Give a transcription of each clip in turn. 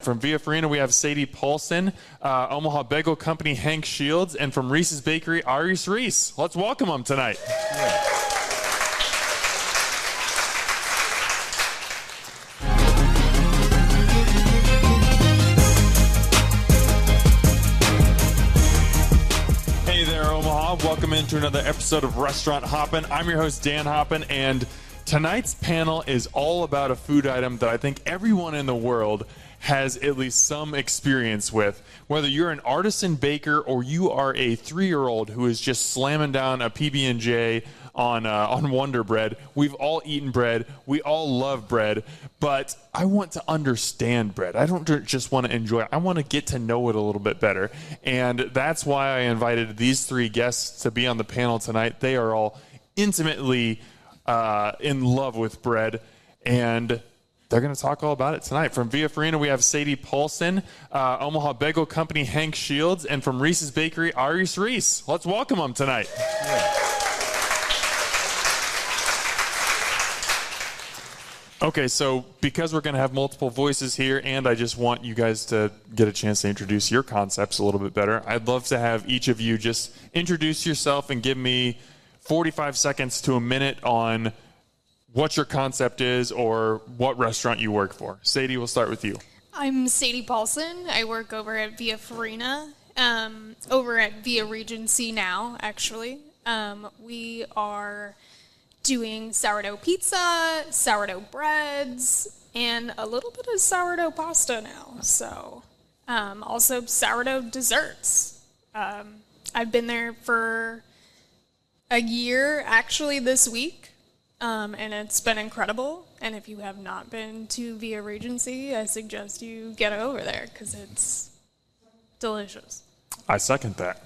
From via Farina, we have Sadie Paulsen, Omaha Bagel Company, Hank Shields, and from Reis Bakery, Reis. Let's welcome them tonight. Hey there, Omaha. Welcome into another episode of Restaurant Hoppen. I'm your host, Dan Hoppen, and tonight's panel is all about a food item that I think everyone in the world has at least some experience with. Whether you're an artisan baker or you are a 3-year-old who is just slamming down a PB&J on Wonder Bread, we've all eaten bread. We all love bread, but I want to understand bread. I don't just want to enjoy it. I want to get to know it a little bit better, and that's why I invited these 3 guests to be on the panel tonight. They are all intimately in love with bread, and they're going to talk all about it tonight. From via Farina, we have Sadie Paulsen, Omaha Bagel Company, Hank Shields, and from Reis Bakery, Reis. Let's welcome them tonight. Okay, so because we're going to have multiple voices here, and I just want you guys to get a chance to introduce your concepts a little bit better, I'd love to have each of you just introduce yourself and give me 45 seconds to a minute on what your concept is or what restaurant you work for. Sadie, we'll start with you. I'm Sadie Paulsen. I work over at Via Farina, over at Via Regency now, actually. We are doing sourdough pizza, sourdough breads, and a little bit of sourdough pasta now. So, also sourdough desserts. I've been there for a year, actually, this week. And it's been incredible. And if you have not been to Via Regency, I suggest you get over there because it's delicious. I second that.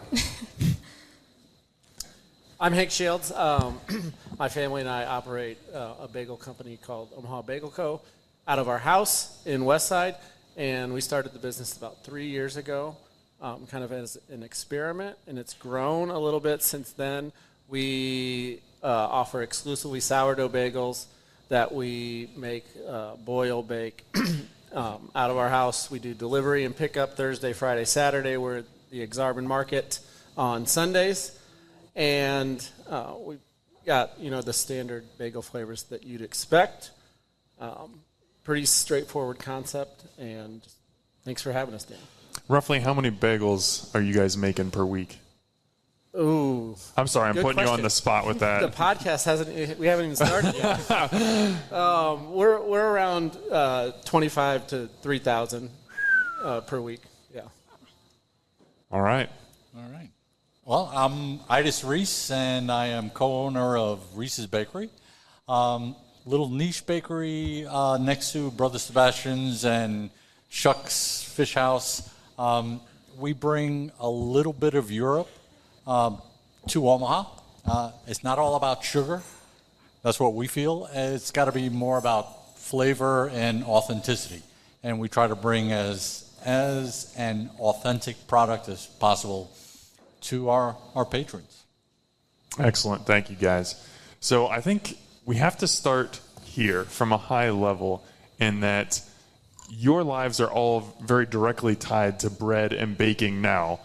I'm Hank Shields. My family and I operate a bagel company called Omaha Bagel Co. out of our house in Westside. And we started the business about 3 years ago, kind of as an experiment. And it's grown a little bit since then. We offer exclusively sourdough bagels that we make, boil, bake out of our house. We do delivery and pickup Thursday, Friday, Saturday. We're at the Exarban Market on Sundays. And we've got, the standard bagel flavors that you'd expect. Pretty straightforward concept. And thanks for having us, Dan. Roughly how many bagels are you guys making per week? Ooh. I'm sorry, I'm putting question. you on the spot with that. The podcast we haven't even started yet. We're around 25 to 3,000 per week. Yeah. All right. Well, I'm Reis, and I am co-owner of Reis Bakery. Little niche bakery next to Brother Sebastian's and Shuck's Fish House. We bring a little bit of Europe to Omaha. It's not all about sugar. That's what we feel. It's got to be more about flavor and authenticity. And we try to bring as an authentic product as possible to our patrons. Excellent. Thank you, guys. So I think we have to start here from a high level in that your lives are all very directly tied to bread and baking now.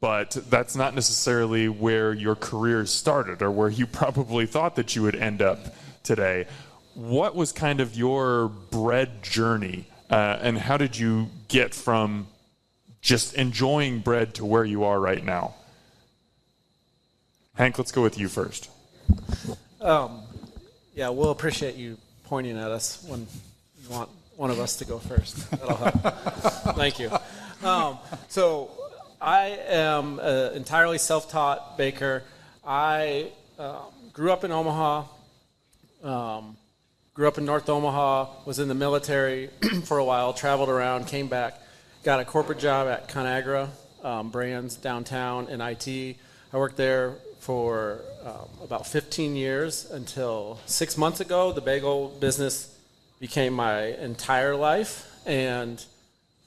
But that's not necessarily where your career started or where you probably thought that you would end up today. What was kind of your bread journey, and how did you get from just enjoying bread to where you are right now? Hank, let's go with you first. Yeah, we'll appreciate you pointing at us when you want one of us to go first. That'll help. Thank you. So I am an entirely self-taught baker. I grew up in Omaha, grew up in North Omaha, was in the military for a while, traveled around, came back, got a corporate job at ConAgra Brands downtown in IT. I worked there for about 15 years until 6 months ago. The bagel business became my entire life and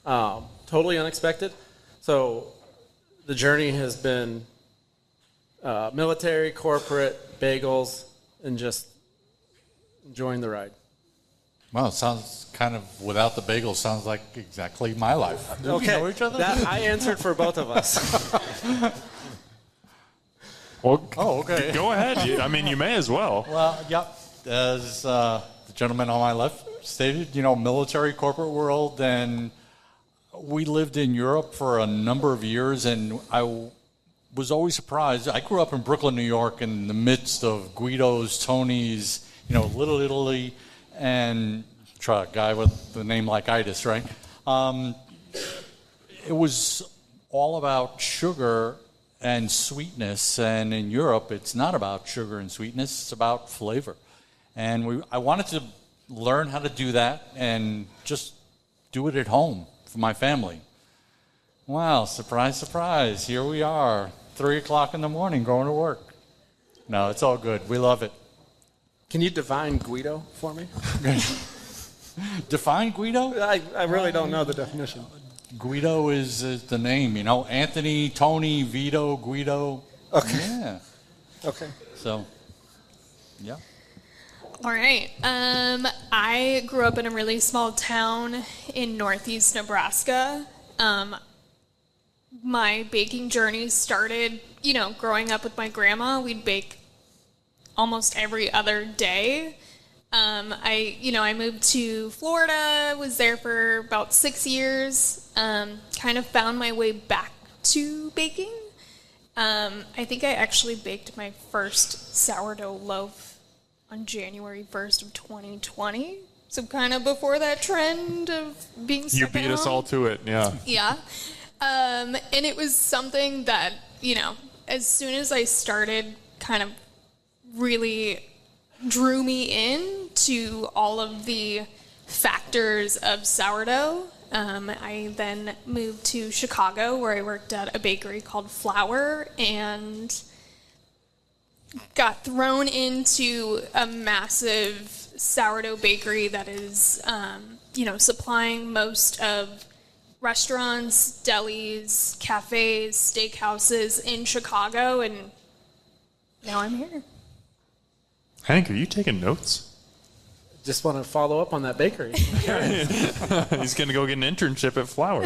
totally unexpected. So the journey has been military, corporate, bagels, and just enjoying the ride. Well, it sounds kind of, without the bagel, sounds like exactly my life. Do we know each other? I answered for both of us. Well, okay. Go ahead. I mean, you may as well. Well, yep. As the gentleman on my left stated, military, corporate world, and we lived in Europe for a number of years, and I was always surprised. I grew up in Brooklyn, New York, in the midst of Guido's, Tony's, Little Italy, and try a guy with the name like Itis, right? It was all about sugar and sweetness, and in Europe, it's not about sugar and sweetness, it's about flavor. And I wanted to learn how to do that and just do it at home for my family. Wow, surprise, surprise, here we are, 3 o'clock in the morning going to work. No, it's all good, we love it. Can you define Guido for me? Define Guido? I really don't know the definition. Guido is the name, Anthony, Tony, Vito, Guido. Okay. Yeah. Okay. So, yeah. All right. I grew up in a really small town in northeast Nebraska. My baking journey started, growing up with my grandma. We'd bake almost every other day. I moved to Florida, was there for about 6 years, kind of found my way back to baking. I think I actually baked my first sourdough loaf on January 1st of 2020. So kind of before that trend of being stuck You at beat us home. all to it, yeah. Yeah. And it was something that, as soon as I started, kind of really drew me in to all of the factors of sourdough. I then moved to Chicago, where I worked at a bakery called Flour, and got thrown into a massive sourdough bakery that is, supplying most of restaurants, delis, cafes, steakhouses in Chicago, and now I'm here. Hank, are you taking notes? Just want to follow up on that bakery. He's going to go get an internship at Flour.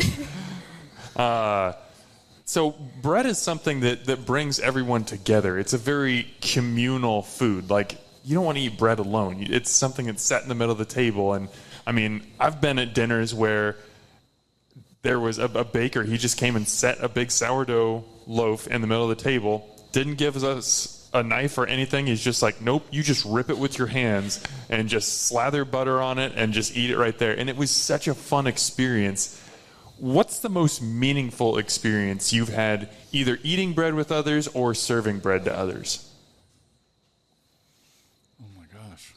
So bread is something that brings everyone together. It's a very communal food. Like, you don't want to eat bread alone. It's something that's set in the middle of the table. And, I mean, I've been at dinners where there was a baker. He just came and set a big sourdough loaf in the middle of the table, didn't give us a knife or anything. He's just like, nope, you just rip it with your hands and just slather butter on it and just eat it right there. And it was such a fun experience. What's the most meaningful experience you've had either eating bread with others or serving bread to others? Oh my gosh.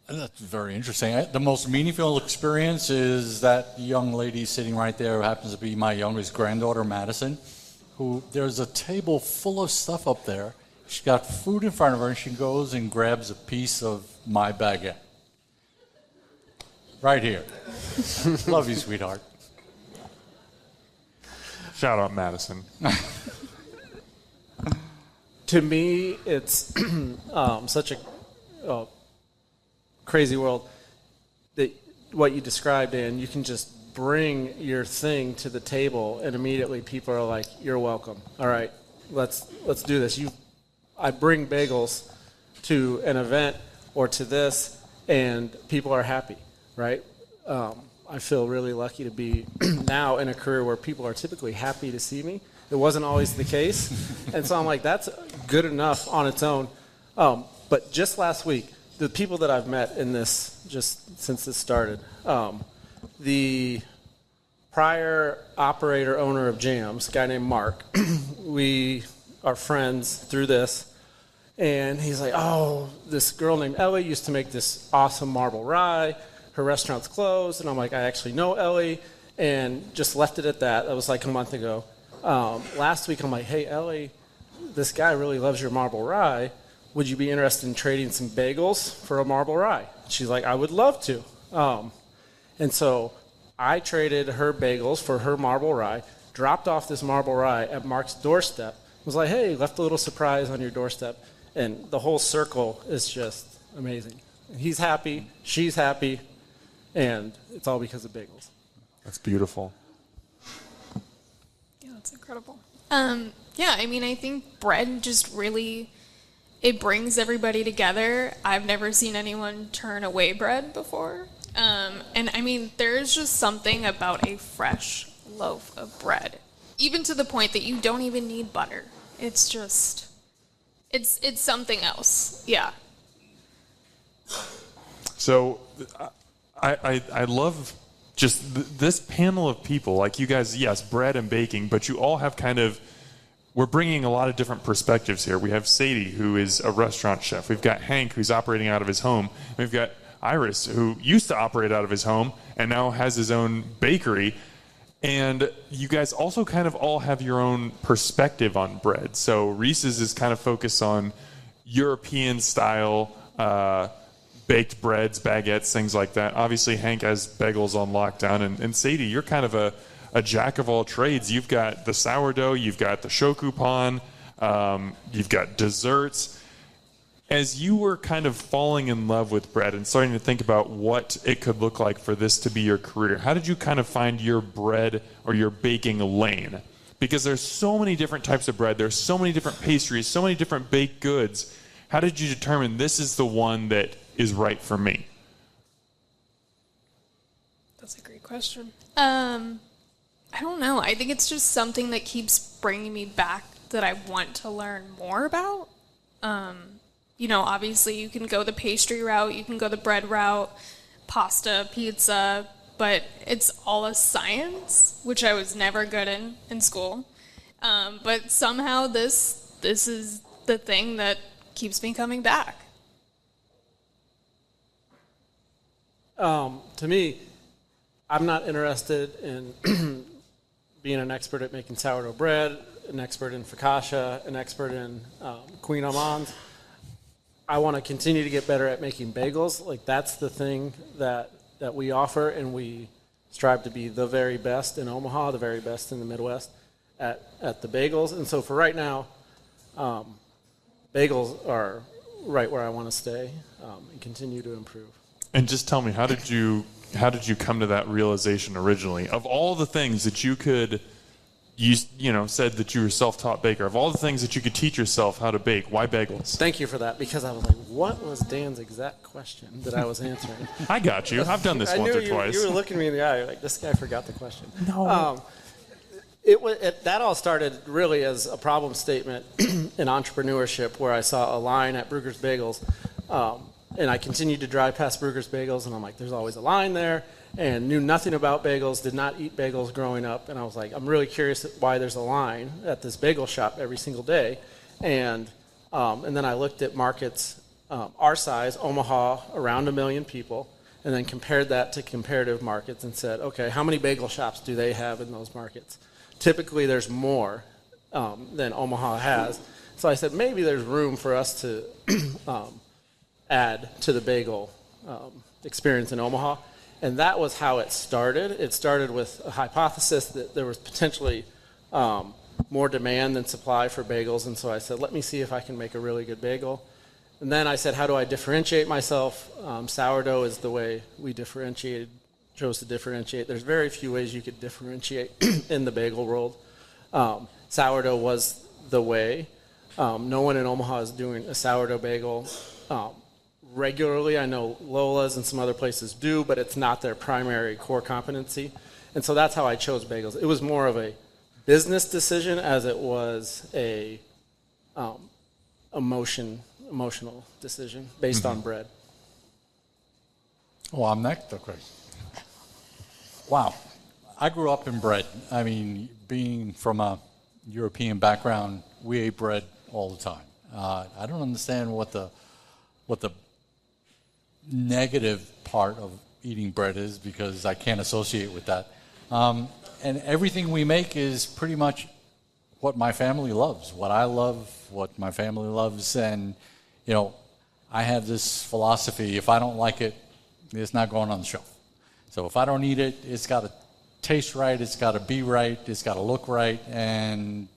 That's very interesting. The most meaningful experience is that young lady sitting right there who happens to be my youngest granddaughter, Madison, who there's a table full of stuff up there. She's got food in front of her, and she goes and grabs a piece of my baguette. Right here. Love you, sweetheart. Shout out Madison. To me, it's such a crazy world that what you described, and you can just bring your thing to the table, and immediately people are like, "You're welcome. All right, let's do this." I bring bagels to an event or to this, and people are happy, right? I feel really lucky to be now in a career where people are typically happy to see me. It wasn't always the case, and so I'm like, that's good enough on its own. But just last week, the people that I've met in this, just since this started, the prior operator owner of Jams, a guy named Mark, we are friends through this, and he's like, oh, this girl named Ellie used to make this awesome marble rye. Her restaurant's closed, and I'm like, I actually know Ellie, and just left it at that. That was like a month ago. Last week, I'm like, hey, Ellie, this guy really loves your marble rye. Would you be interested in trading some bagels for a marble rye? She's like, I would love to. And so I traded her bagels for her marble rye, dropped off this marble rye at Mark's doorstep, was like, hey, left a little surprise on your doorstep, and the whole circle is just amazing. He's happy, she's happy, and it's all because of bagels. That's beautiful. Yeah, that's incredible. Yeah, I mean, I think bread just really, it brings everybody together. I've never seen anyone turn away bread before. And I mean, there's just something about a fresh loaf of bread, even to the point that you don't even need butter. It's just, it's something else. Yeah. So I love just this panel of people, like you guys, yes, bread and baking, but you all have kind of, we're bringing a lot of different perspectives here. We have Sadie, who is a restaurant chef. We've got Hank, who's operating out of his home. We've got Iris, who used to operate out of his home and now has his own bakery. And you guys also kind of all have your own perspective on bread. So Reis's is kind of focused on European style baked breads, baguettes, things like that. Obviously, Hank has bagels on lockdown. And Sadie, you're kind of a jack of all trades. You've got the sourdough, you've got the shokupan, you've got desserts. As you were kind of falling in love with bread and starting to think about what it could look like for this to be your career, how did you kind of find your bread or your baking lane? Because there's so many different types of bread, there's so many different pastries, so many different baked goods. How did you determine this is the one that is right for me? That's a great question. I don't know. I think it's just something that keeps bringing me back that I want to learn more about. You know, obviously you can go the pastry route, you can go the bread route, pasta, pizza, but it's all a science, which I was never good in school. But somehow this is the thing that keeps me coming back. To me, I'm not interested in being an expert at making sourdough bread, an expert in focaccia, an expert in Queen Amands. I want to continue to get better at making bagels. Like, that's the thing that we offer, and we strive to be the very best in Omaha, the very best in the Midwest at the bagels. And so for right now, bagels are right where I want to stay and continue to improve. And just tell me, how did you come to that realization originally? Of all the things that you could, you know, said that you were a self-taught baker. Of all the things that you could teach yourself how to bake, why bagels? Thank you for that, because I was like, what was Dan's exact question that I was answering? I got you. I've done this once or twice. You were looking me in the eye like, this guy forgot the question. No. That all started really as a problem statement in entrepreneurship, where I saw a line at Bruegger's Bagels, and I continued to drive past Bruegger's Bagels, and I'm like, there's always a line there, and knew nothing about bagels, did not eat bagels growing up, and I was like, I'm really curious why there's a line at this bagel shop every single day. And then I looked at markets our size, Omaha, around 1 million people, and then compared that to comparative markets and said, okay, how many bagel shops do they have in those markets? Typically, there's more than Omaha has. So I said, maybe there's room for us to add to the bagel experience in Omaha. And that was how it started. It started with a hypothesis that there was potentially more demand than supply for bagels. And so I said, let me see if I can make a really good bagel. And then I said, how do I differentiate myself? Sourdough is the way we chose to differentiate. There's very few ways you could differentiate in the bagel world. Sourdough was the way. No one in Omaha is doing a sourdough bagel regularly. I know Lola's and some other places do, but it's not their primary core competency. And so that's how I chose bagels. It was more of a business decision as it was a emotional decision based on bread. Well, I'm next. Okay. Wow. I grew up in bread. I mean, being from a European background, we ate bread all the time. I don't understand what the negative part of eating bread is, because I can't associate with that. And everything we make is pretty much what my family loves, what I love, what my family loves. And, you know, I have this philosophy: if I don't like it, it's not going on the shelf. So if I don't eat it, it's got to taste right, it's got to be right, it's got to look right, and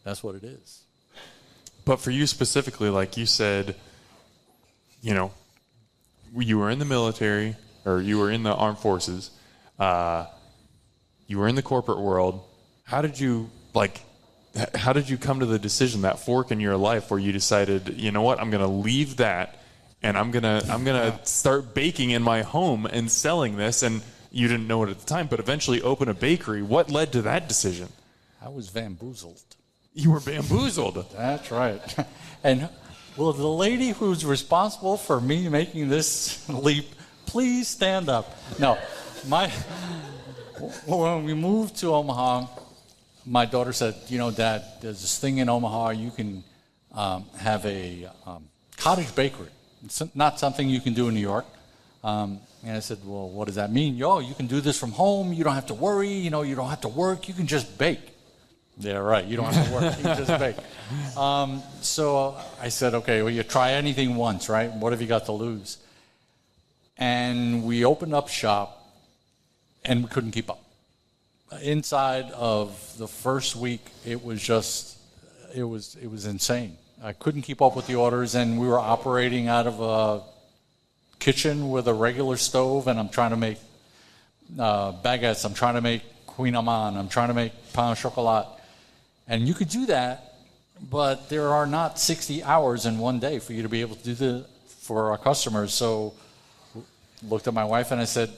that's what it is. But for you specifically, like you said, you know, you were in the military, or you were in the armed forces, you were in the corporate world. How did you come to the decision, that fork in your life where you decided, you know what, I'm going to leave that and I'm going to start baking in my home and selling this? And you didn't know it at the time, but eventually open a bakery. What led to that decision? I was bamboozled. You were bamboozled. That's right. And will the lady who's responsible for me making this leap please stand up? No, when we moved to Omaha, my daughter said, you know, Dad, there's this thing in Omaha, you can have a cottage bakery. It's not something you can do in New York. And I said, well, what does that mean? You can do this from home. You don't have to worry. You don't have to work. You can just bake. Yeah, right. You don't have to work. You can just bake. So I said, okay, well, you try anything once, right? What have you got to lose? And we opened up shop, and we couldn't keep up. Inside of the first week, it was insane. I couldn't keep up with the orders, and we were operating out of a kitchen with a regular stove, and I'm trying to make baguettes, I'm trying to make Queen Amman, I'm trying to make pain au chocolat. And you could do that, but there are not 60 hours in one day for you to be able to do that for our customers. So looked at my wife and I said,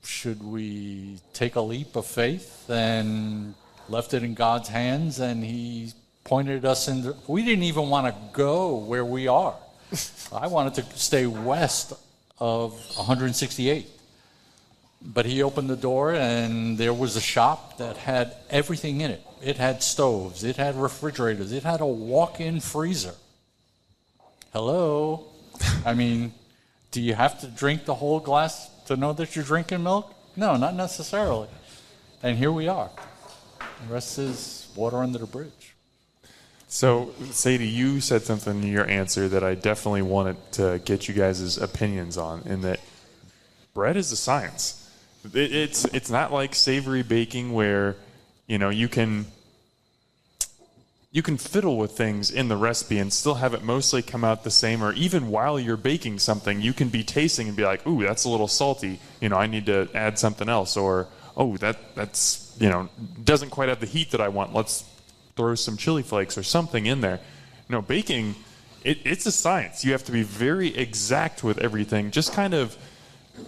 should we take a leap of faith? And left it in God's hands, and he pointed us in. We didn't even want to go where we are. I wanted to stay west of 168. But he opened the door, and there was a shop that had everything in it. It had stoves, it had refrigerators, it had a walk-in freezer. Hello? I mean, do you have to drink the whole glass to know that you're drinking milk? No, not necessarily. And here we are. The rest is water under the bridge. So, Sadie, you said something in your answer that I definitely wanted to get you guys' opinions on, in that bread is a science. It's not like savory baking where, you can fiddle with things in the recipe and still have it mostly come out the same, or even while you're baking something, you can be tasting and be like, ooh, that's a little salty. I need to add something else, or, oh, that's doesn't quite have the heat that I want. Let's throw some chili flakes or something in there. Baking, it's a science. You have to be very exact with everything. Just kind of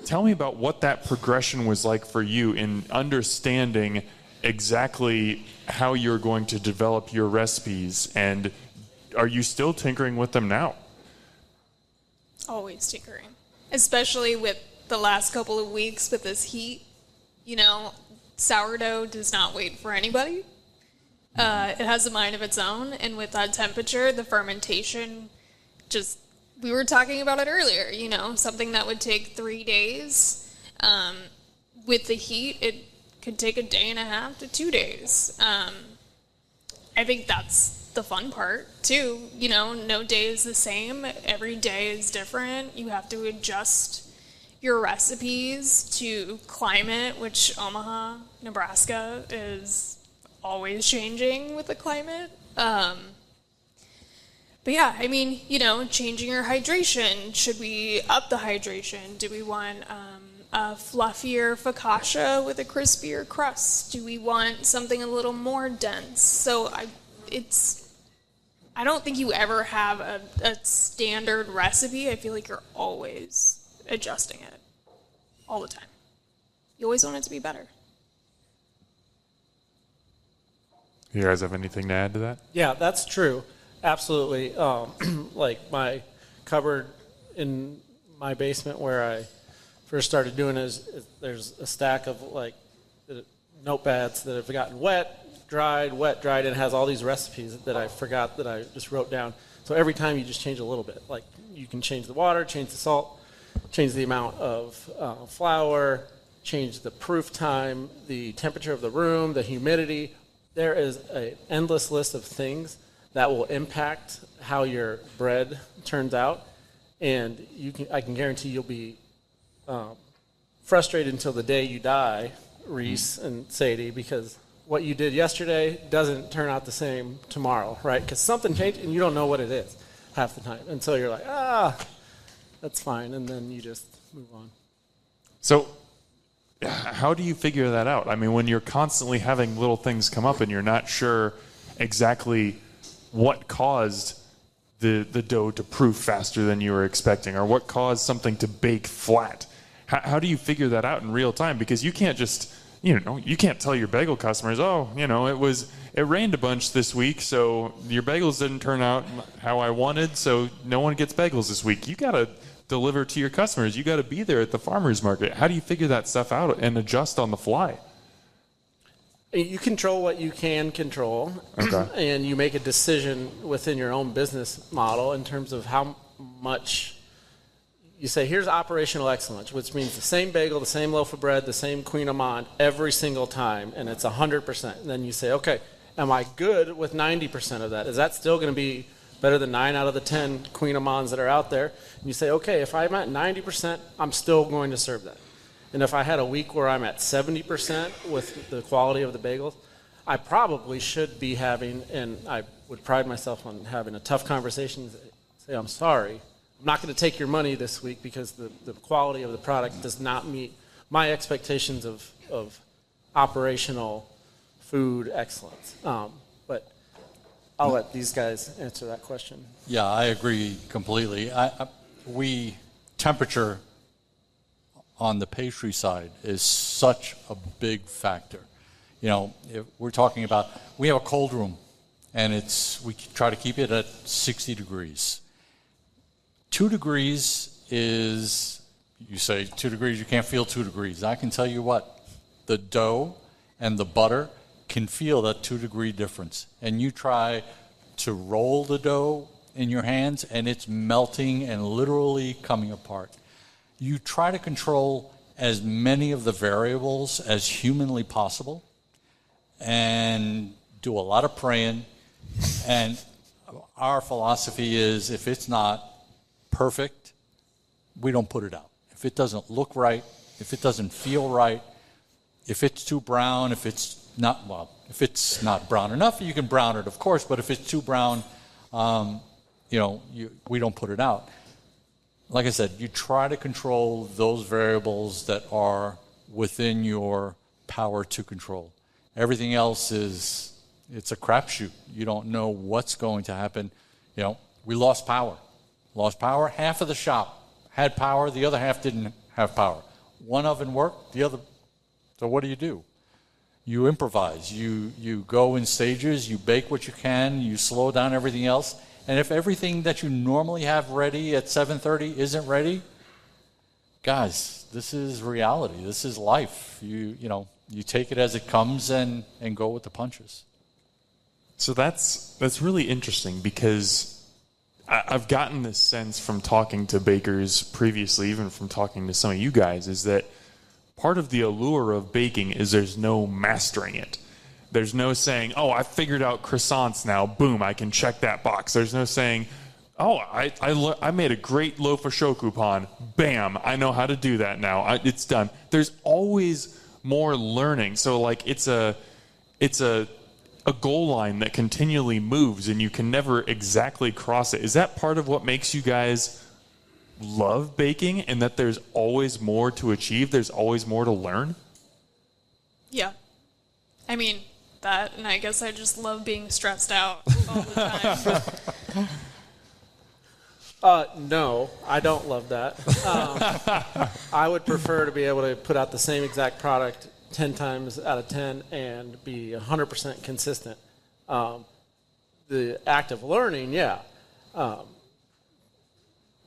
tell me about what that progression was like for you in understanding exactly how you're going to develop your recipes, and are you still tinkering with them now? Always tinkering, especially with the last couple of weeks with this heat. Sourdough does not wait for anybody. It has a mind of its own, and with that temperature, the fermentation we were talking about it earlier, something that would take 3 days. With the heat, it could take a day and a half to 2 days. I think that's the fun part, too. No day is the same. Every day is different. You have to adjust your recipes to climate, which Omaha, Nebraska, is always changing with the climate. But yeah, changing your hydration. Should we up the hydration? Do we want a fluffier focaccia with a crispier crust? Do we want something a little more dense? So I don't think you ever have a standard recipe. I feel like you're always adjusting it all the time. You always want it to be better. You guys have anything to add to that? Yeah, that's true. Absolutely. Like my cupboard in my basement where I first started doing is there's a stack of notepads that have gotten wet, dried, and it has all these recipes that I forgot that I just wrote down. So every time you just change a little bit. Like you can change the water, change the salt, change the amount of flour, change the proof time, the temperature of the room, the humidity. There is an endless list of things that will impact how your bread turns out, and I can guarantee you'll be frustrated until the day you die, Reis and Sadie, because what you did yesterday doesn't turn out the same tomorrow, right? Because something changed, and you don't know what it is half the time, and so you're like, that's fine. And then you just move on. So how do you figure that out? I mean, when you're constantly having little things come up and you're not sure exactly what caused the dough to proof faster than you were expecting, or what caused something to bake flat, how do you figure that out in real time? Because you can't just, you can't tell your bagel customers, it rained a bunch this week, so your bagels didn't turn out how I wanted, so no one gets bagels this week. You got to deliver to your customers. You got to be there at the farmer's market. How do you figure that stuff out and adjust on the fly? You control what you can control, Okay. and you make a decision within your own business model in terms of how much you say, here's operational excellence, which means the same bagel, the same loaf of bread, the same Queen Amand every single time, and it's 100%. And then you say, okay, am I good with 90% of that? Is that still going to be better than 9 out of the 10 Queen Amands that are out there? And you say, okay, if I'm at 90%, I'm still going to serve that. And if I had a week where I'm at 70% with the quality of the bagels, I probably should be having, and I would pride myself on having a tough conversation, say, I'm sorry, I'm not going to take your money this week because the quality of the product does not meet my expectations of operational food excellence. But I'll let these guys answer that question. Yeah, I agree completely. Temperature on the pastry side is such a big factor. If we're talking about, we have a cold room, and we try to keep it at 60 degrees. 2 degrees is, you say 2 degrees, you can't feel 2 degrees. I can tell you what, the dough and the butter can feel that 2 degree difference. And you try to roll the dough in your hands, and it's melting and literally coming apart. You try to control as many of the variables as humanly possible and do a lot of praying. And our philosophy is, if it's not perfect, we don't put it out. If it doesn't look right, if it doesn't feel right, if it's too brown, if it's not brown enough, you can brown it, of course, but if it's too brown, we don't put it out. Like I said, you try to control those variables that are within your power to control. Everything else it's a crapshoot. You don't know what's going to happen. We lost power. Half of the shop had power, the other half didn't have power. One oven worked, the other. So what do? You improvise. You go in stages, you bake what you can, you slow down everything else. And if everything that you normally have ready at 7:30 isn't ready, guys, this is reality. This is life. You take it as it comes and go with the punches. So that's really interesting, because I've gotten this sense from talking to bakers previously, even from talking to some of you guys, is that part of the allure of baking is there's no mastering it. There's no saying, oh, I figured out croissants now, boom, I can check that box. There's no saying, oh, I made a great loaf of chocopan, bam, I know how to do that now, it's done. There's always more learning. So it's a goal line that continually moves, and you can never exactly cross it. Is that part of what makes you guys love baking, and that there's always more to achieve, there's always more to learn? Yeah. I mean, that, and I guess I just love being stressed out all the time. No, I don't love that. I would prefer to be able to put out the same exact product 10 times out of 10 and be 100% consistent. The act of learning, yeah.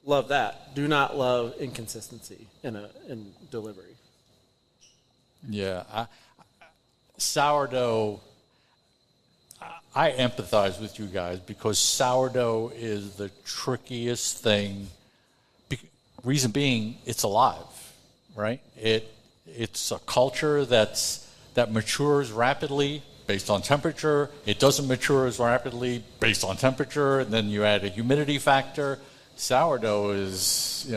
Love that. Do not love inconsistency in delivery. Yeah. Sourdough, I empathize with you guys, because sourdough is the trickiest thing. Reason being, it's alive, right? It's a culture that matures rapidly based on temperature. It doesn't mature as rapidly based on temperature. And then you add a humidity factor. Sourdough is,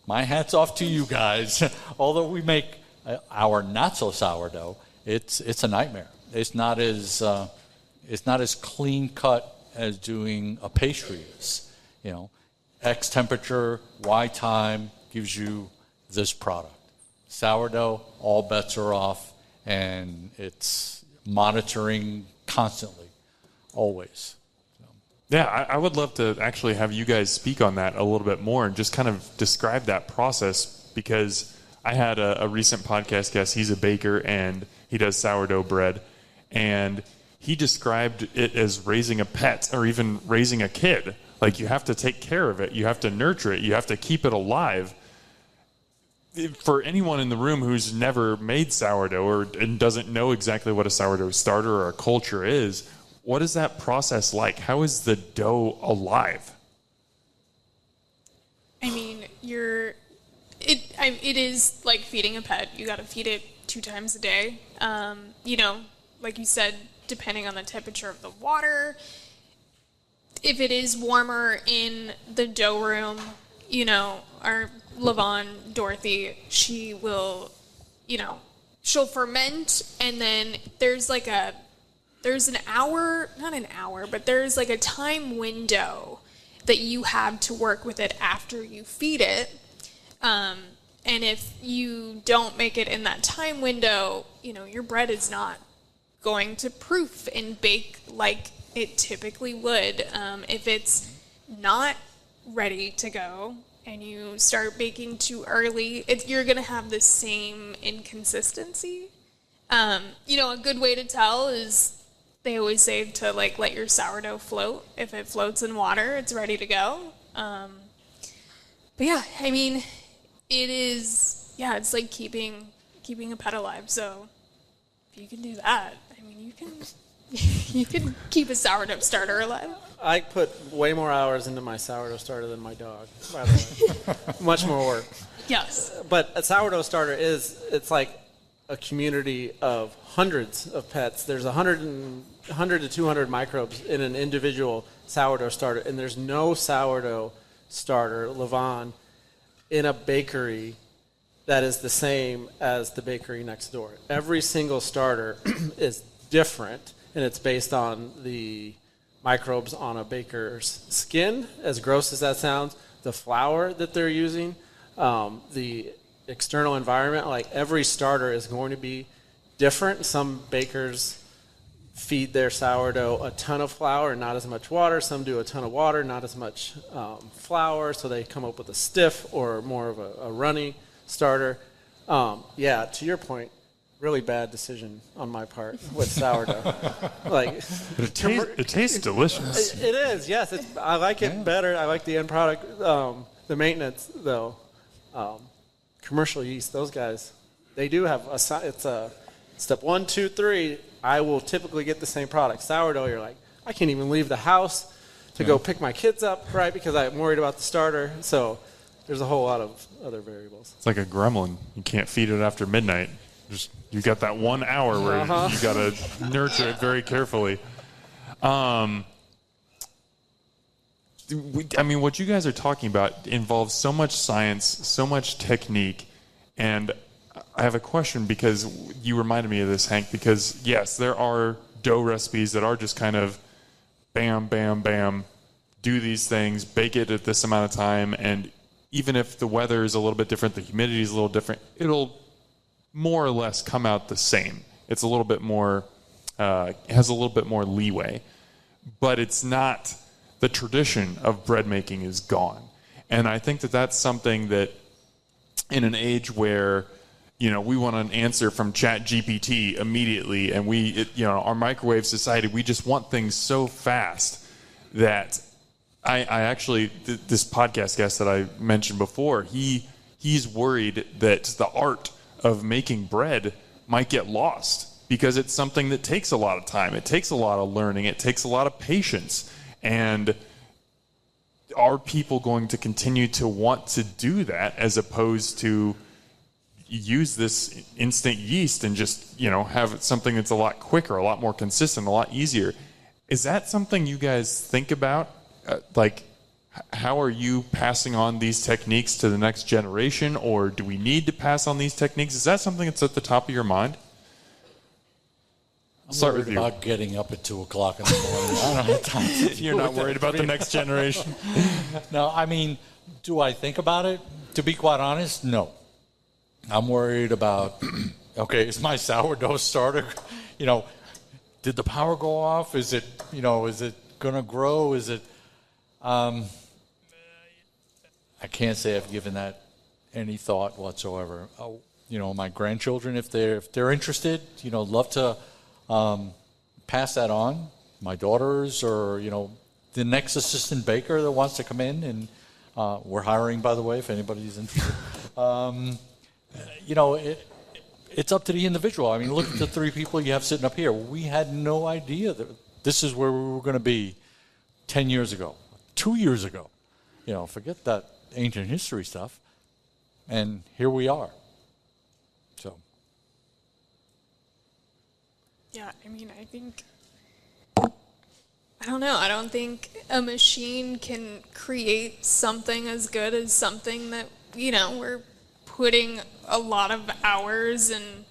my hat's off to you guys. Although we make our not so sourdough, it's a nightmare. It's not as clean cut as doing a pastry is. X temperature, Y time gives you this product. Sourdough, all bets are off, and it's monitoring constantly, always. Yeah, I would love to actually have you guys speak on that a little bit more and just kind of describe that process, because I had a recent podcast guest. He's a baker and he does sourdough bread, and he described it as raising a pet or even raising a kid. Like, you have to take care of it. You have to nurture it. You have to keep it alive. For anyone in the room who's never made sourdough and doesn't know exactly what a sourdough starter or a culture is, what is that process like? How is the dough alive? I mean, it is like feeding a pet. You got to feed it 2 times a day. Like you said, depending on the temperature of the water. If it is warmer in the dough room, our Lavon, Dorothy, she will, she'll ferment, and then there's an hour, not an hour, but there's like a time window that you have to work with it after you feed it. And if you don't make it in that time window, your bread is not going to proof and bake like it typically would. If it's not ready to go and you start baking too early, you're going to have the same inconsistency. A good way to tell is they always say to let your sourdough float. If it floats in water, it's ready to go. But yeah, I mean, it's like keeping a pet alive. So if you can do that, I mean, you can keep a sourdough starter alive. I put way more hours into my sourdough starter than my dog, by the way. Much more work. Yes. But a sourdough starter it's like a community of hundreds of pets. There's 100 to 200 microbes in an individual sourdough starter, and there's no sourdough starter, Lavon, in a bakery that is the same as the bakery next door. Every single starter is different, and it's based on the microbes on a baker's skin, as gross as that sounds, the flour that they're using, the external environment. Like, every starter is going to be different. Some bakers feed their sourdough a ton of flour and not as much water. Some do a ton of water, not as much flour, so they come up with a stiff or more of a runny starter. To your point, really bad decision on my part with sourdough. It tastes delicious. It is, yes. I like it better. I like the end product. The maintenance, though, commercial yeast, those guys, they do have it's a step 1, 2, 3. I will typically get the same product. Sourdough, you're like, I can't even leave the house to go pick my kids up, right? Because I'm worried about the starter. So there's a whole lot of other variables. It's like a gremlin. You can't feed it after midnight. You got that 1 hour where you got to nurture it very carefully. What you guys are talking about involves so much science, so much technique, and I have a question, because you reminded me of this, Hank, because yes, there are dough recipes that are just kind of bam, bam, bam, do these things, bake it at this amount of time, and even if the weather is a little bit different, the humidity is a little different, it'll more or less come out the same. It's a little bit more, has a little bit more leeway, but it's not, the tradition of bread making is gone. And I think that that's something that in an age where, we want an answer from ChatGPT immediately, and our microwave society, we just want things so fast that I actually, this podcast guest that I mentioned before, he's worried that the art of making bread might get lost because it's something that takes a lot of time. It takes a lot of learning. It takes a lot of patience. And are people going to continue to want to do that as opposed to use this instant yeast and just, have something that's a lot quicker, a lot more consistent, a lot easier? Is that something you guys think about? How are you passing on these techniques to the next generation, or do we need to pass on these techniques? Is that something that's at the top of your mind? start with worried you. about getting up at 2 o'clock in the morning. I don't have time to You're not worried about the next generation? No, I mean, do I think about it? To be quite honest, no. I'm worried about, okay, is my sourdough starter, did the power go off? Is it going to grow? Is it, I can't say I've given that any thought whatsoever. My grandchildren, if they're interested, love to pass that on. My daughters, or the next assistant baker that wants to come in, and we're hiring, by the way, if anybody's interested. It's up to the individual. I mean, look at the 3 people you have sitting up here. We had no idea that this is where we were going to be 10 years ago, 2 years ago. Forget that ancient history stuff. And here we are. So. Yeah, I mean, I don't know. I don't think a machine can create something as good as something that, we're putting a lot of hours and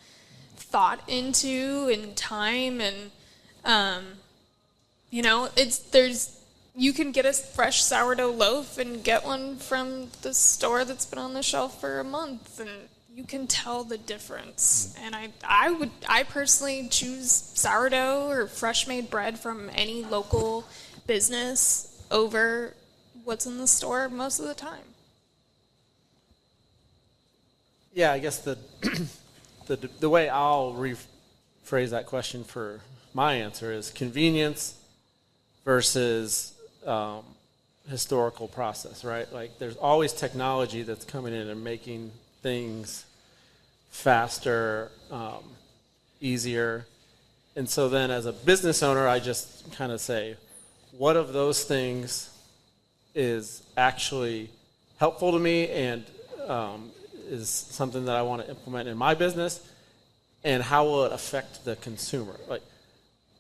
thought into and time, and you can get a fresh sourdough loaf and get one from the store that's been on the shelf for a month, and you can tell the difference. And I personally choose sourdough or fresh made bread from any local business over what's in the store most of the time. Yeah, I guess the way I'll rephrase that question for my answer is convenience versus historical process, right? Like, there's always technology that's coming in and making things faster, easier. And so then as a business owner, I just kind of say, what of those things is actually helpful to me and is something that I want to implement in my business, and how will it affect the consumer? Like,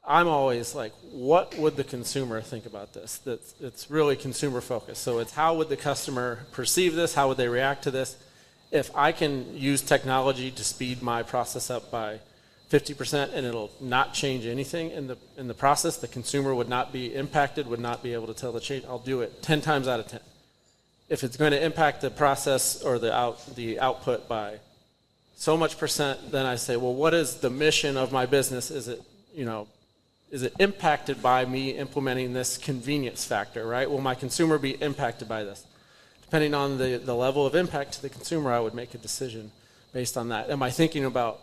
I'm always like, what would the consumer think about this? It's really consumer focused. So it's how would the customer perceive this? How would they react to this? If I can use technology to speed my process up by 50% and it'll not change anything in the process, the consumer would not be impacted, would not be able to tell the change, I'll do it 10 times out of 10. If it's going to impact the process or the output by so much percent, then I say, well, what is the mission of my business? Is it impacted by me implementing this convenience factor, right? Will my consumer be impacted by this? Depending on the level of impact to the consumer, I would make a decision based on that. Am I thinking about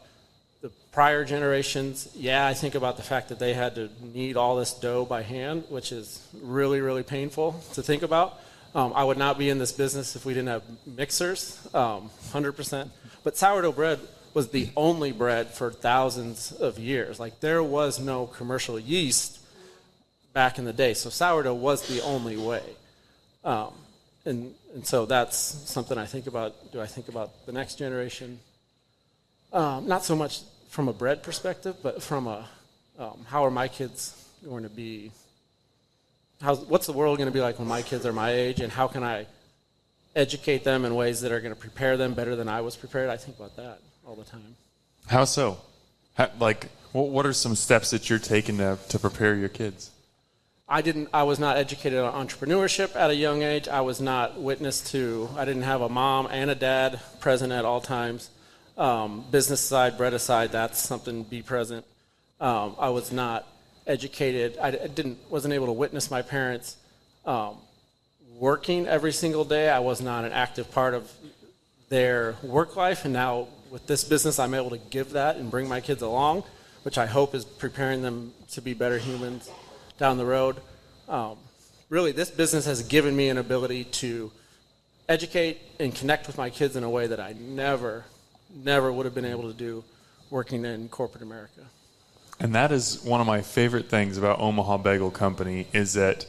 the prior generations? Yeah, I think about the fact that they had to knead all this dough by hand, which is really, really painful to think about. I would not be in this business if we didn't have mixers, 100%. But sourdough bread was the only bread for thousands of years. Like, there was no commercial yeast back in the day, so sourdough was the only way. And so that's something I think about. Do I think about the next generation? Not so much from a bread perspective, but from a how are my kids going to be? What's the world going to be like when my kids are my age, and how can I educate them in ways that are going to prepare them better than I was prepared? I think about that all the time. How so? What are some steps that you're taking to prepare your kids? I was not educated on entrepreneurship at a young age. I was not I didn't have a mom and a dad present at all times. Business aside, bread aside, that's something, be present. I was not educated. Wasn't able to witness my parents working every single day. I was not an active part of their work life, and now with this business, I'm able to give that and bring my kids along, which I hope is preparing them to be better humans down the road. Really, this business has given me an ability to educate and connect with my kids in a way that I never would have been able to do working in corporate America. And that is one of my favorite things about Omaha Bagel Company, is that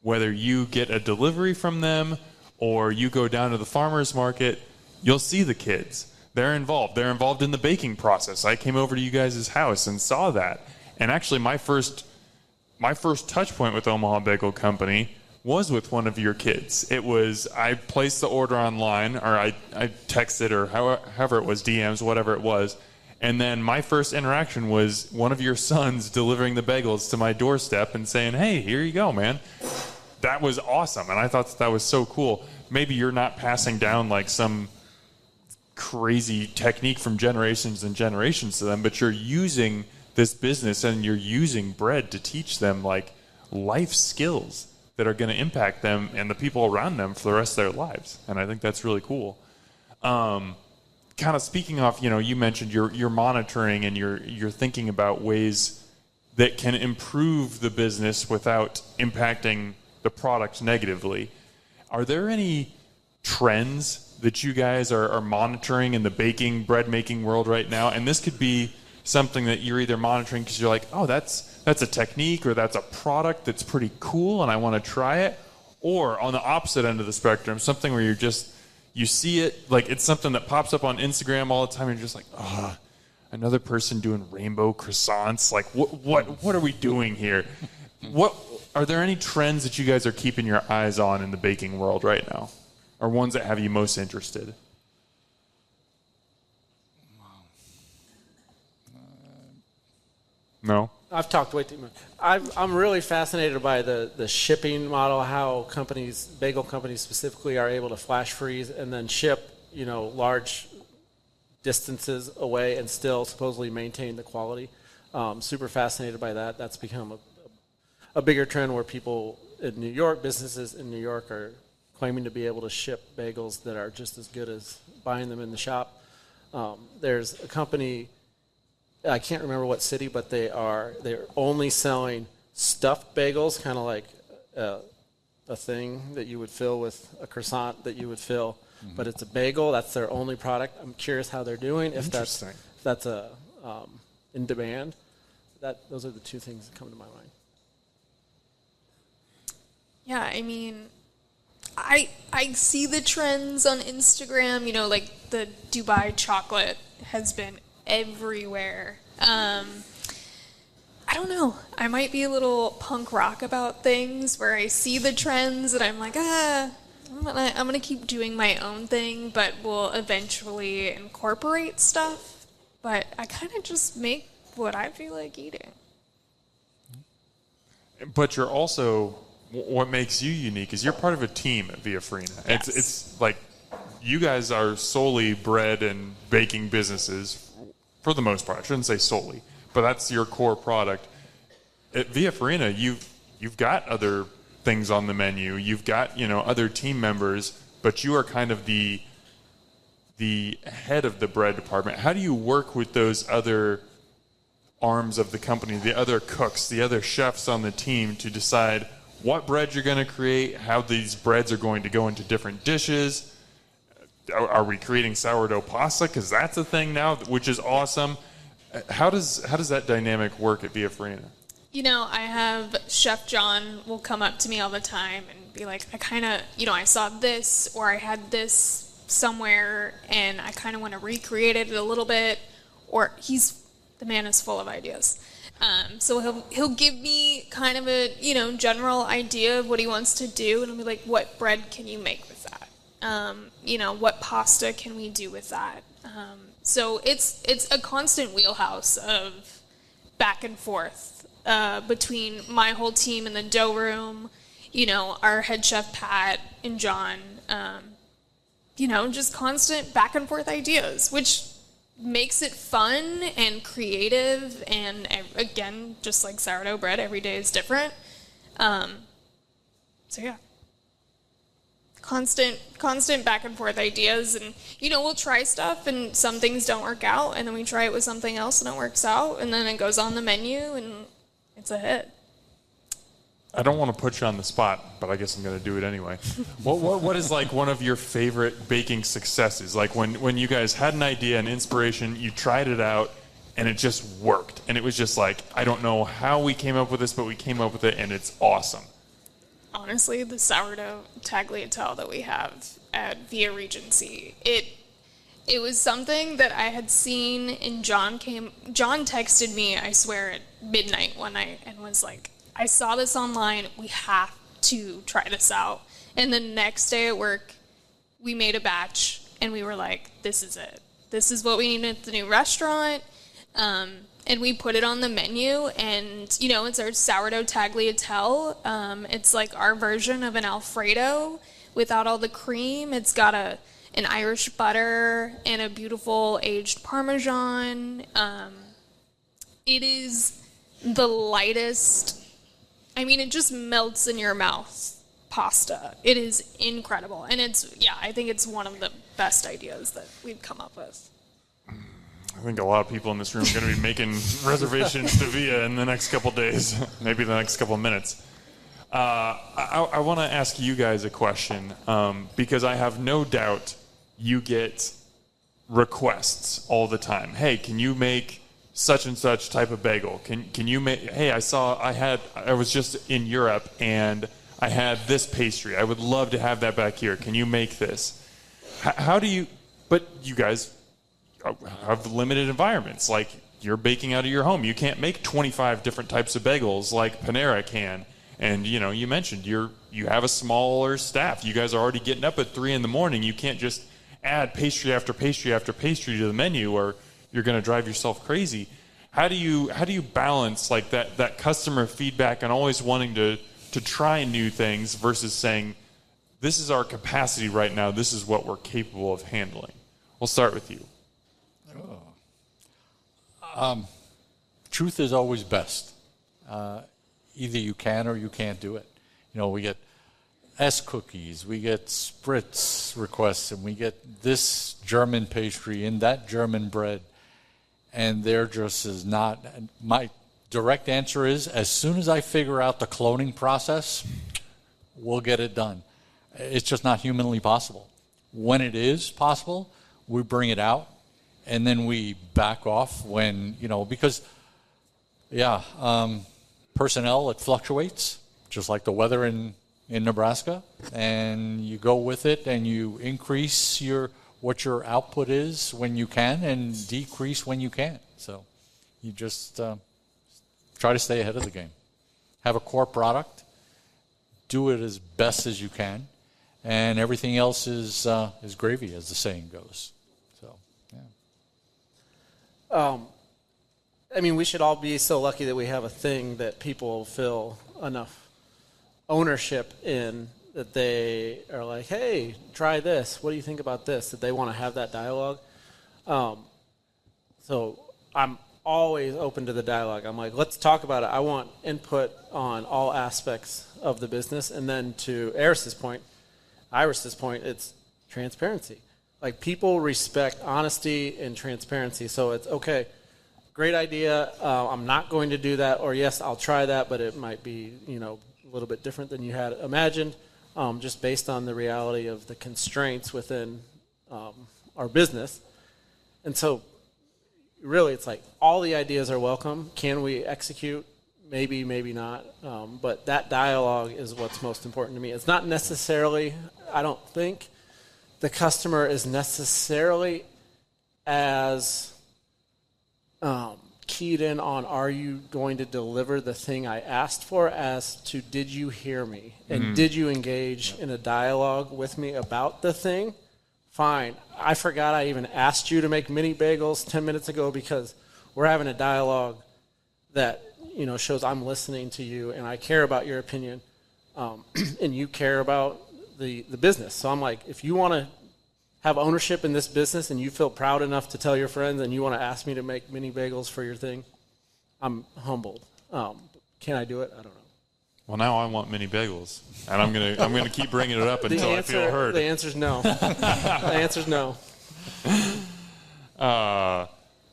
whether you get a delivery from them or you go down to the farmer's market, you'll see the kids. They're involved. They're involved in the baking process. I came over to you guys' house and saw that. And actually, my first touch point with Omaha Bagel Company was with one of your kids. It was, I placed the order online, or I texted, or however it was, DMs, whatever it was, And then my first interaction was one of your sons delivering the bagels to my doorstep and saying, hey, here you go, man. That was awesome. And I thought that was so cool. Maybe you're not passing down like some crazy technique from generations and generations to them, but you're using this business and you're using bread to teach them like life skills that are going to impact them and the people around them for the rest of their lives. And I think that's really cool. Kind of speaking off, you mentioned you're monitoring and you're thinking about ways that can improve the business without impacting the product negatively. Are there any trends that you guys are monitoring in the bread making world right now? And this could be something that you're either monitoring because you're like, oh, that's a technique or that's a product that's pretty cool and I want to try it. Or on the opposite end of the spectrum, something where you see it, like it's something that pops up on Instagram all the time and you're just like, oh, another person doing rainbow croissants. Like what are we doing here? Are there any trends that you guys are keeping your eyes on in the baking world right now? Or ones that have you most interested? No? I've talked way too much. I'm really fascinated by the shipping model, how bagel companies specifically, are able to flash freeze and then ship, large distances away and still supposedly maintain the quality. Super fascinated by that. That's become a bigger trend where people in New York, businesses in New York, are claiming to be able to ship bagels that are just as good as buying them in the shop. There's a company, I can't remember what city, but they're only selling stuffed bagels, kind of like a thing that you would fill with a croissant that you would fill, but it's a bagel. That's their only product. I'm curious how they're doing. If that's in demand. Those are the two things that come to my mind. Yeah, I mean, I see the trends on Instagram. Like the Dubai chocolate has been everywhere. I don't know. I might be a little punk rock about things where I see the trends and I'm like, I'm gonna keep doing my own thing, but will eventually incorporate stuff. But I kind of just make what I feel like eating. But you're also, what makes you unique is you're part of a team at Via Farina. Yes. It's like you guys are solely bread and baking businesses for the most part. I shouldn't say solely, but that's your core product. At Via Farina, you've got other things on the menu. You've got, other team members, but you are kind of the head of the bread department. How do you work with those other arms of the company, the other cooks, the other chefs on the team to decide what bread you're going to create, how these breads are going to go into different dishes? Are we creating sourdough pasta? Because that's a thing now, which is awesome. How does that dynamic work at Via Farina? I have Chef John will come up to me all the time and be like, I kind of, I saw this or I had this somewhere and I kind of want to recreate it a little bit. Or the man is full of ideas. So he'll give me kind of a, general idea of what he wants to do. And I'll be like, what bread can you make with that? What pasta can we do with that? So it's a constant wheelhouse of back and forth between my whole team in the dough room, our head chef Pat and John, just constant back and forth ideas, which makes it fun and creative. And again, just like sourdough bread, every day is different. So yeah. Constant back and forth ideas, and we'll try stuff and some things don't work out, and then we try it with something else and it works out, and then it goes on the menu and it's a hit. I don't want to put you on the spot, but I guess I'm going to do it anyway. What is like one of your favorite baking successes? Like when you guys had an idea, an inspiration, you tried it out and it just worked, and it was just like, I don't know how we came up with this, but we came up with it and it's awesome. Honestly, the sourdough tagliatelle that we have at Via Regency, it was something that I had seen, and John texted me, I swear, at midnight one night and was like, I saw this online, we have to try this out. And the next day at work, we made a batch and we were like, this is it. this is what we need at the new restaurant. And we put it on the menu, and, you know, it's our sourdough tagliatelle. It's like our version of an Alfredo without all the cream. It's got an Irish butter and a beautiful aged Parmesan. It is the lightest, I mean, it just melts in your mouth pasta. It is incredible. And I think it's one of the best ideas that we've come up with. I think a lot of people in this room are going to be making reservations to Via in the next couple days, maybe the next couple of minutes. I want to ask you guys a question because I have no doubt you get requests all the time. Hey, can you make such and such type of bagel? Can you make? Hey, I was just in Europe and I had this pastry. I would love to have that back here. Can you make this? How do you? But you guys have limited environments. Like, you're baking out of your home. You can't make 25 different types of bagels like Panera can. And, you know, you mentioned you have a smaller staff. You guys are already getting up at 3 a.m. You can't just add pastry after pastry after pastry to the menu, or you're going to drive yourself crazy. How do you balance like that customer feedback and always wanting to try new things versus saying, this is our capacity right now, this is what we're capable of handling? We'll start with you. Truth is always best. Either you can or you can't do it. You know, we get S cookies, we get spritz requests, and we get this German pastry and that German bread, and they're just as not. My direct answer is, as soon as I figure out the cloning process, we'll get it done. It's just not humanly possible. When it is possible, we bring it out, and then we back off when, you know, because, personnel, it fluctuates, just like the weather in Nebraska, and you go with it, and you increase what your output is when you can, and decrease when you can't. So you just try to stay ahead of the game. Have a core product, do it as best as you can, and everything else is gravy, as the saying goes. So, yeah. I mean, we should all be so lucky that we have a thing that people feel enough ownership in, that they are like, hey, try this. What do you think about this? That they want to have that dialogue. So I'm always open to the dialogue. I'm like, let's talk about it. I want input on all aspects of the business. And then to Iris's point, it's transparency. Like, people respect honesty and transparency. So it's okay. Great idea. I'm not going to do that, or yes, I'll try that, but it might be, you know, a little bit different than you had imagined, just based on the reality of the constraints within our business. And so, really, it's like all the ideas are welcome. Can we execute? Maybe, maybe not. But that dialogue is what's most important to me. It's not necessarily, I don't think, the customer is necessarily as keyed in on, are you going to deliver the thing I asked for, as to, did you hear me? And did you engage in a dialogue with me about the thing? Fine. I forgot I even asked you to make mini bagels 10 minutes ago, because we're having a dialogue that, you know, shows I'm listening to you and I care about your opinion, and you care about the business. So I'm like, if you want to have ownership in this business and you feel proud enough to tell your friends and you want to ask me to make mini bagels for your thing, I'm humbled. Can I do it? I don't know. Well, now I want mini bagels, and I'm gonna keep bringing it up until I feel heard. The answer's no. The answer's no. I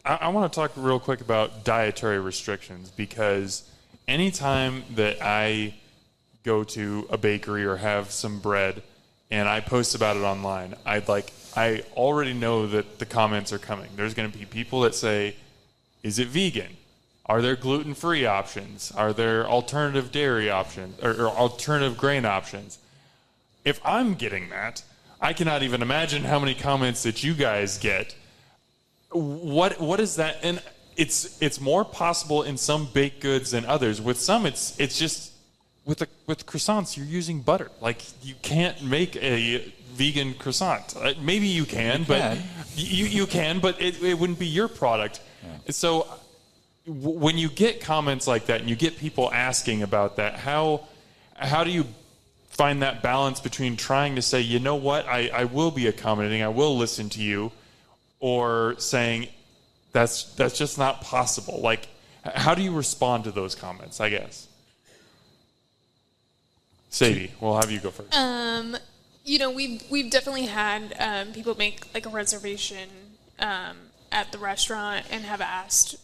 want to talk real quick about dietary restrictions, because anytime that I go to a bakery or have some bread and I post about it online, I already know that the comments are coming. There's going to be people that say, is it vegan? Are there gluten-free options? Are there alternative dairy options or alternative grain options? If I'm getting that, I cannot even imagine how many comments that you guys get. What is that? And it's more possible in some baked goods than others. With some, it's just with croissants, you're using butter. Like, you can't make a vegan croissant. Maybe you can, but you can, but it wouldn't be your product. Yeah. So when you get comments like that and you get people asking about that, how do you find that balance between trying to say, you know what, I will be accommodating, I will listen to you, or saying that's just not possible? Like, how do you respond to those comments, I guess? Sadie, we'll have you go first. We've definitely had people make like a reservation at the restaurant and have asked,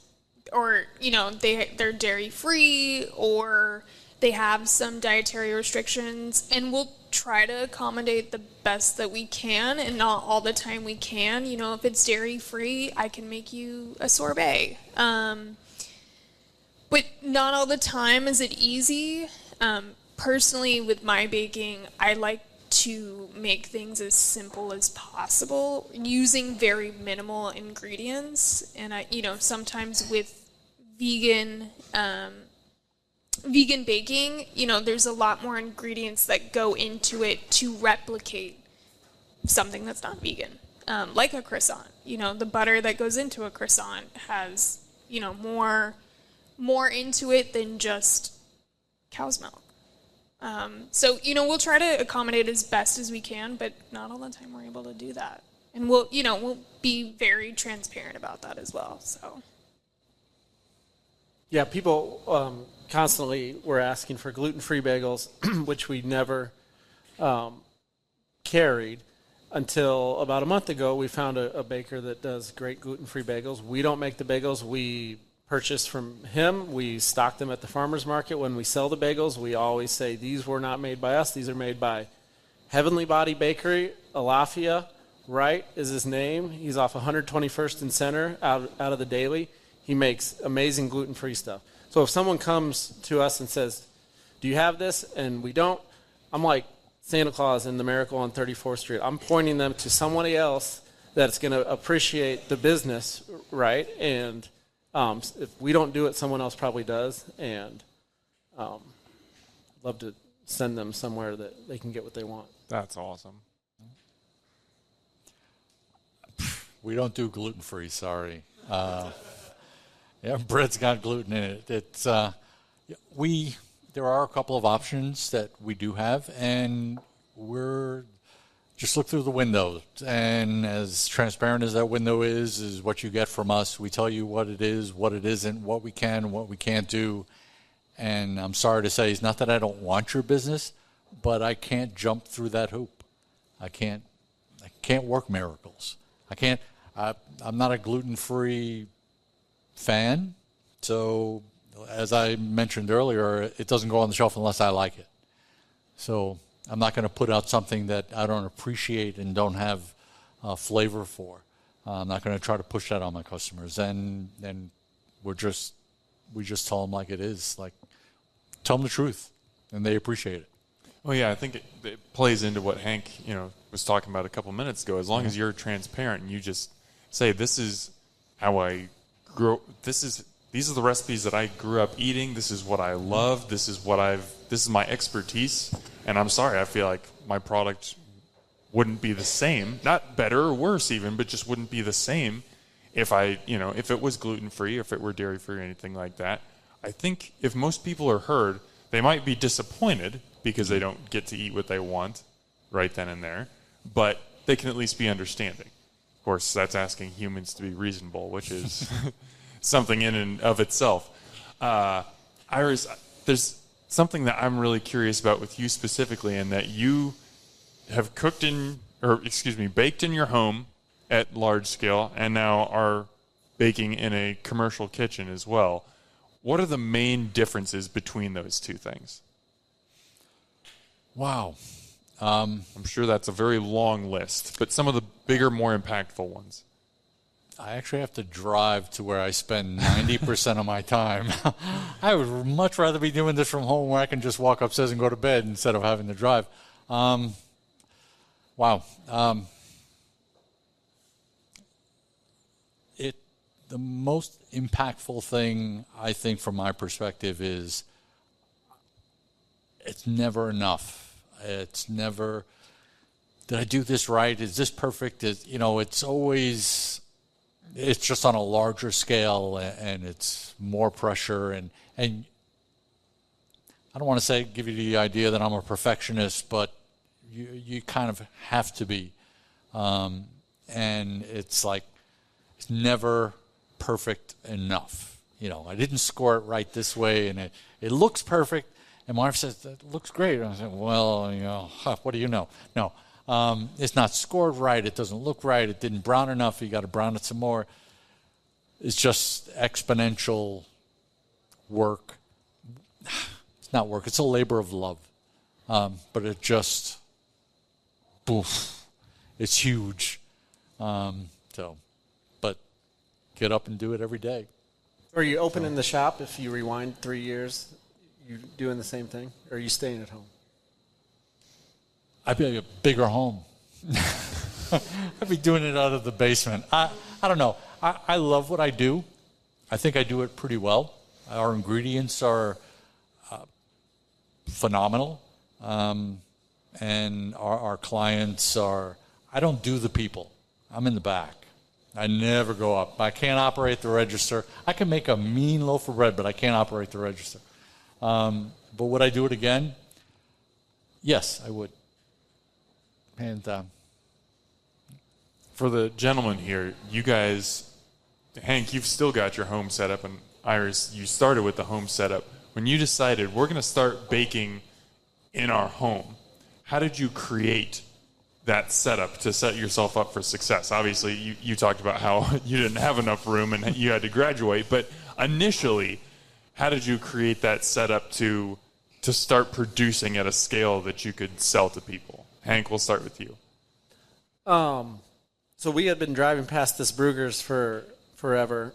or they're dairy free, or they have some dietary restrictions, and we'll try to accommodate the best that we can, and not all the time we can. If it's dairy free, I can make you a sorbet, but not all the time is it easy. Personally, with my baking, I like to make things as simple as possible using very minimal ingredients. And sometimes with vegan baking, there's a lot more ingredients that go into it to replicate something that's not vegan, like a croissant. The butter that goes into a croissant has, more into it than just cow's milk. So we'll try to accommodate as best as we can, but not all the time we're able to do that. And we'll be very transparent about that as well. So. Yeah, people constantly were asking for gluten-free bagels, which we never carried until about a month ago. We found a baker that does great gluten-free bagels. We don't make the bagels. We purchase from him. We stock them at the farmer's market. When we sell the bagels, we always say these were not made by us. These are made by Heavenly Body Bakery. Alafia Wright is his name. He's off 121st and Center out of the Daily. He makes amazing gluten-free stuff. So if someone comes to us and says, do you have this? And we don't, I'm like Santa Claus in the Miracle on 34th Street. I'm pointing them to somebody else that's going to appreciate the business, right? And if we don't do it, someone else probably does. And I'd love to send them somewhere that they can get what they want. That's awesome. We don't do gluten-free, sorry. Yeah, bread's got gluten in it. It's there are a couple of options that we do have, and we're just look through the window. And as transparent as that window is what you get from us. We tell you what it is, what it isn't, what we can, what we can't do. And I'm sorry to say, it's not that I don't want your business, but I can't jump through that hoop. I can't work miracles. I'm not a gluten-free fan, so as I mentioned earlier, it doesn't go on the shelf unless I like it. So I'm not going to put out something that I don't appreciate and don't have flavor for. I'm not going to try to push that on my customers, and we just tell them like it is, like tell them the truth, and they appreciate it. Well, yeah, I think it plays into what Hank was talking about a couple minutes ago. As long as you're transparent and you just say, this is how I grew. These are the recipes that I grew up eating. This is what I love. This is my expertise. And I'm sorry, I feel like my product wouldn't be the same, not better or worse even, but just wouldn't be the same if if it was gluten-free, if it were dairy-free or anything like that. I think if most people are heard, they might be disappointed because they don't get to eat what they want right then and there, but they can at least be understanding. Of course, that's asking humans to be reasonable, which is something in and of itself. Iris, there's something that I'm really curious about with you specifically, in that you have baked in your home at large scale and now are baking in a commercial kitchen as well. What are the main differences between those two things? Wow. I'm sure that's a very long list, but some of the bigger, more impactful ones. I actually have to drive to where I spend 90% of my time. I would much rather be doing this from home where I can just walk upstairs and go to bed instead of having to drive. Wow. The most impactful thing, I think, from my perspective is it's never enough. There's did I do this right? Is this perfect? It's always, it's just on a larger scale, and it's more pressure. And I don't want to give you the idea that I'm a perfectionist, but you kind of have to be. And it's like, it's never perfect enough. I didn't score it right this way, and it looks perfect. And my wife says, that looks great. And I said, well, what do you know? No, it's not scored right. It doesn't look right. It didn't brown enough. You got to brown it some more. It's just exponential work. It's not work. It's a labor of love. But it just, poof, it's huge. But get up and do it every day. Are you opening the shop if you rewind 3 years? You doing the same thing? Or are you staying at home? I'd be a bigger home. I'd be doing it out of the basement. I don't know. I love what I do. I think I do it pretty well. Our ingredients are phenomenal. And our clients are, I don't do the people. I'm in the back. I never go up. I can't operate the register. I can make a mean loaf of bread, but I can't operate the register. But would I do it again? Yes, I would. And for the gentleman here, you guys, Hank, you've still got your home setup, and Iris, you started with the home setup. When you decided we're going to start baking in our home, how did you create that setup to set yourself up for success? Obviously, you talked about how you didn't have enough room and you had to graduate, but initially, how did you create that setup to start producing at a scale that you could sell to people? Hank, we'll start with you. So we had been driving past this Bruegger's for forever,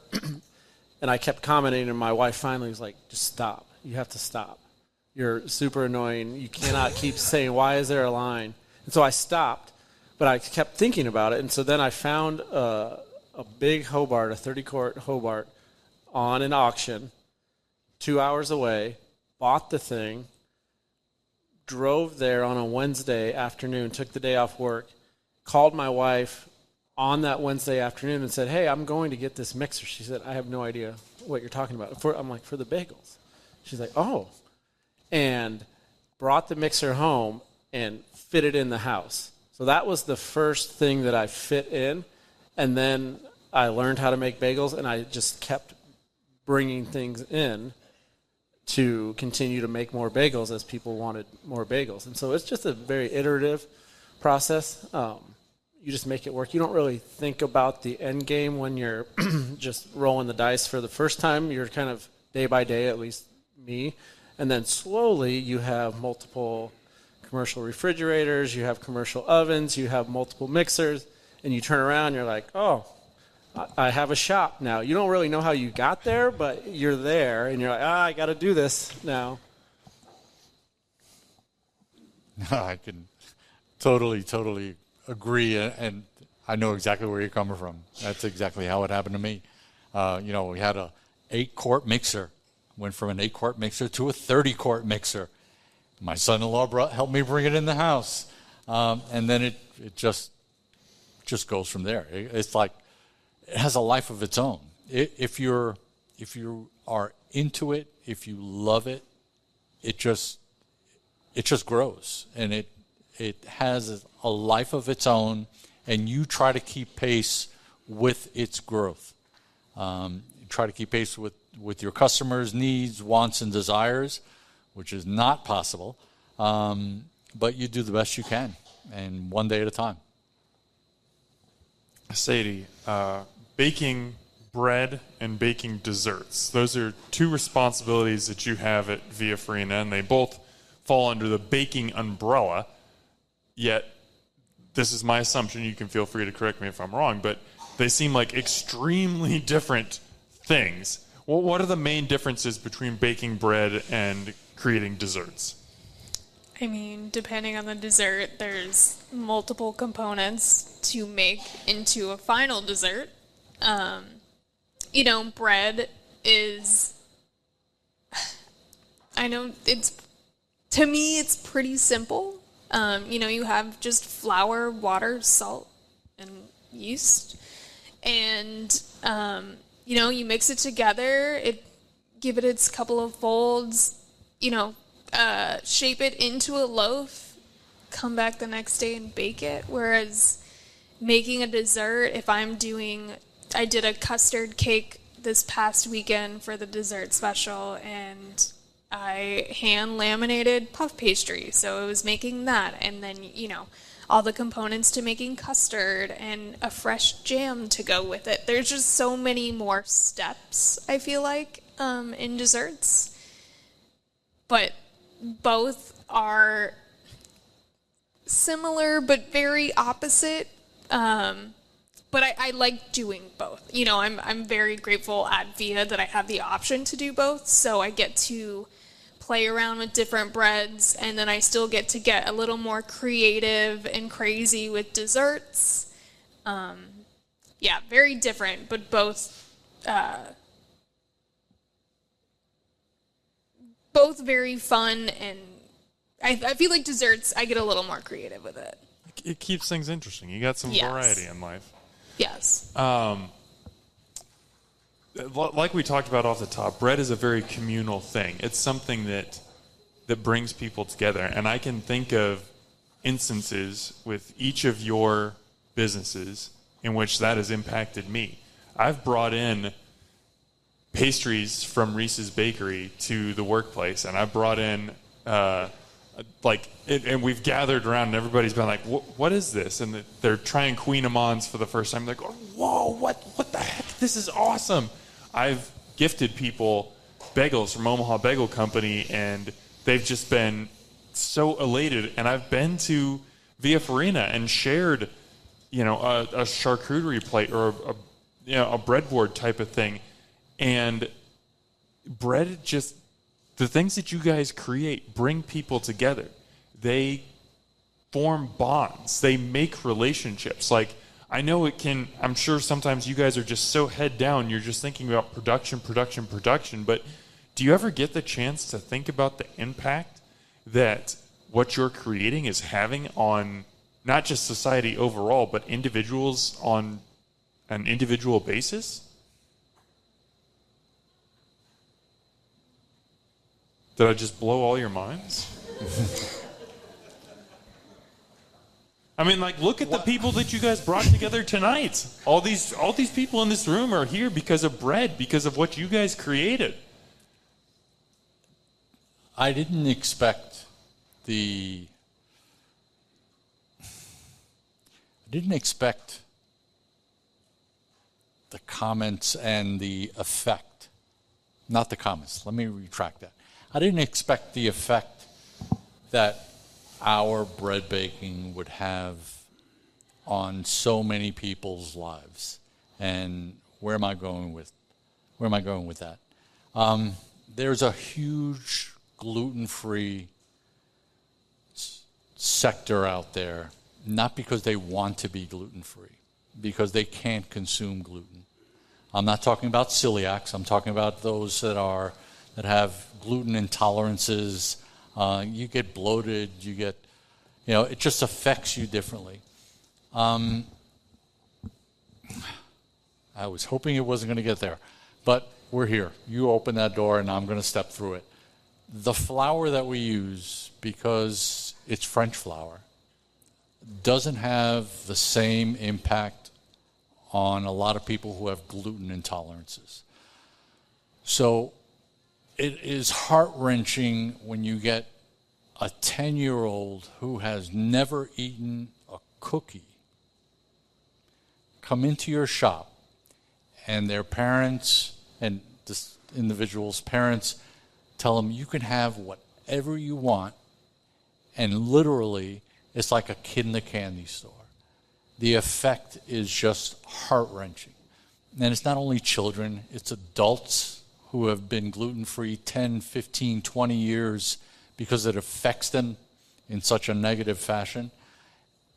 and I kept commenting, and my wife finally was like, just stop. You have to stop. You're super annoying. You cannot keep saying, why is there a line? And so I stopped, but I kept thinking about it. And so then I found a big Hobart, a 30-quart Hobart, on an auction 2 hours away, bought the thing, drove there on a Wednesday afternoon, took the day off work, called my wife on that Wednesday afternoon and said, hey, I'm going to get this mixer. She said, I have no idea what you're talking about. I'm like, for the bagels. She's like, oh. And brought the mixer home and fit it in the house. So that was the first thing that I fit in. And then I learned how to make bagels, and I just kept bringing things in to continue to make more bagels as people wanted more bagels. And so it's just a very iterative process. You just make it work. You don't really think about the end game when you're just rolling the dice for the first time. You're kind of day by day, at least me. And then slowly you have multiple commercial refrigerators, you have commercial ovens, you have multiple mixers, and you turn around and you're like, oh, I have a shop now. You don't really know how you got there, but you're there, and you're like, I got to do this now. I can totally agree, and I know exactly where you're coming from. That's exactly how it happened to me. We had a 8-quart mixer, went from an 8-quart mixer to a 30-quart mixer. My son-in-law helped me bring it in the house, and then it just goes from there. It's like it has a life of its own. If you are into it, if you love it, it just grows, and it has a life of its own, and you try to keep pace with its growth. You try to keep pace with your customers' needs, wants, and desires, which is not possible, but you do the best you can, and one day at a time. Sadie, baking bread and baking desserts, those are two responsibilities that you have at Via Farina, and they both fall under the baking umbrella, yet this is my assumption. You can feel free to correct me if I'm wrong, but they seem like extremely different things. Well, what are the main differences between baking bread and creating desserts? I mean, depending on the dessert, there's multiple components to make into a final dessert. Bread is, to me, it's pretty simple. You have just flour, water, salt, and yeast. And, you mix it together, give it its couple of folds, shape it into a loaf, come back the next day and bake it. Whereas making a dessert, I did a custard cake this past weekend for the dessert special, and I hand laminated puff pastry. So it was making that, and then, all the components to making custard and a fresh jam to go with it. There's just so many more steps, I feel like, in desserts. But both are similar but very opposite. But I like doing both. I'm very grateful at Via that I have the option to do both. So I get to play around with different breads, and then I still get to get a little more creative and crazy with desserts. Very different, but both very fun, and I feel like desserts, I get a little more creative with it. It keeps things interesting. You got some variety in life. Yes. Like we talked about off the top, bread is a very communal thing. It's something that brings people together. And I can think of instances with each of your businesses in which that has impacted me. I've brought in pastries from Reis Bakery to the workplace, and I've brought in and we've gathered around, and everybody's been like, what is this? And they're trying Queen Amans for the first time. They're going, whoa, what the heck? This is awesome. I've gifted people bagels from Omaha Bagel Company, and they've just been so elated. And I've been to Via Farina and shared, a charcuterie plate or a breadboard type of thing. And bread the things that you guys create bring people together. They form bonds. They make relationships. Like, I know I'm sure sometimes you guys are just so head down, you're just thinking about production, but do you ever get the chance to think about the impact that what you're creating is having on not just society overall, but individuals on an individual basis? Did I just blow all your minds? I mean, look at the people that you guys brought together tonight. All these people in this room are here because of bread, because of what you guys created. I didn't expect the comments and the effect. Not the comments. Let me retract that. I didn't expect the effect that our bread baking would have on so many people's lives. And where am I going with that? There's a huge gluten-free sector out there, not because they want to be gluten-free, because they can't consume gluten. I'm not talking about celiacs. I'm talking about those that have gluten intolerances. You get bloated. It just affects you differently. I was hoping it wasn't going to get there, but we're here. You open that door, and I'm going to step through it. The flour that we use, because it's French flour, doesn't have the same impact on a lot of people who have gluten intolerances. So it is heart-wrenching when you get a 10-year-old who has never eaten a cookie come into your shop, and their parents and this individual's parents tell them you can have whatever you want, and literally it's like a kid in the candy store. The effect is just heart-wrenching. And it's not only children, it's adults who have been gluten-free 10, 15, 20 years because it affects them in such a negative fashion,